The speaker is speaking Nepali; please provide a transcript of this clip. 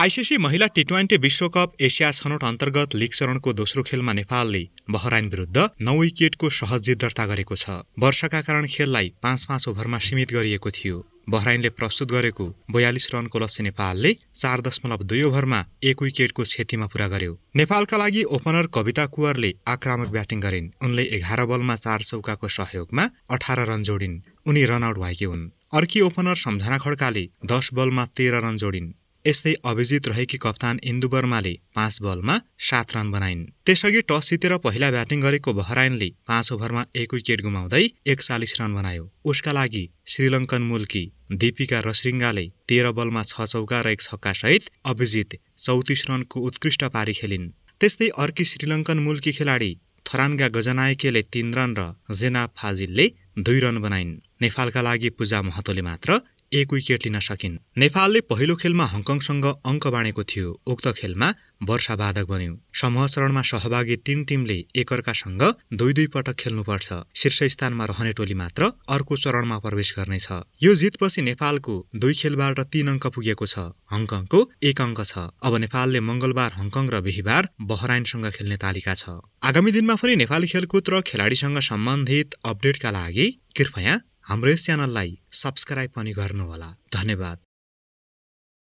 आईसीसी महिला टी20 विश्वकप एसिया छनौट अन्तर्गत लीग चरणको दोस्रो खेलमा नेपालले बहराइन विरुद्ध 9 विकेटको सहज जित दर्ता गरेको छ। वर्षाका कारण खेललाई 5-5 ओभरमा सीमित गरिएको थियो। बहराइनले प्रस्तुत गरेको 42 रनको लक्ष्य नेपालले 4.2 ओभरमा 1 विकेटको क्षतिमा पूरा गर्यो। नेपालका लागि ओपनर कविता कुँवरले आक्रामक ब्याटिङ गरिन्। उनले 11 बलमा 4 चौकाको सहयोगमा 18 रन जोडिन्। उनी रनआउट भएकी हुन्। अर्की ओपनर सम्झना खड्काले 10 बलमा 13 रन जोडिन्। यस्तै अभिजित रहेकी कप्तान इन्दु वर्माले 5 बलमा 7 रन बनाइन्। त्यसअघि टस जितेर पहिला ब्याटिङ गरेको बहराइनले 5 ओभरमा 1 विकेट गुमाउँदै 41 रन बनायो। उसका लागि श्रीलङ्कन मूलकी दीपिका रसरिङ्गाले 13 बलमा 6 चौका र 1 छक्का सहित अभिजित 34 रनको उत्कृष्ट पारी खेलिन्। त्यस्तै अर्की श्रीलङ्कन मूलकी खेलाडी थरान्गा गजनायकेले 3 रन र जेना फाजिलले 2 रन बनाइन्। नेपालका लागि पूजा महतोले मात्र 1 विकेट लिन सकिन्। नेपालले पहिलो खेलमा हङकङसँग अङ्क बाँडेको थियो। उक्त खेलमा वर्षा बाधक बन्यो। समूह चरणमा सहभागी 3 टिमले एकअर्कासँग 2-2 पटक खेल्नुपर्छ। शीर्ष स्थानमा रहने टोली मात्र अर्को चरणमा प्रवेश गर्नेछ। यो जितपछि नेपालको 2 खेलबाट 3 अङ्क पुगेको छ। हङकङको 1 अङ्क छ। अब नेपालले मंगलबार हङकङ र बिहीबार बहराइनसँग खेल्ने तालिका छ। आगामी दिनमा पनि नेपाली खेलकुद र खेलाडीसँग सम्बन्धित अपडेटका लागि कृपया हाम्रो यस च्यानललाई सब्स्क्राइब पनि गर्नुहोला। धन्यवाद।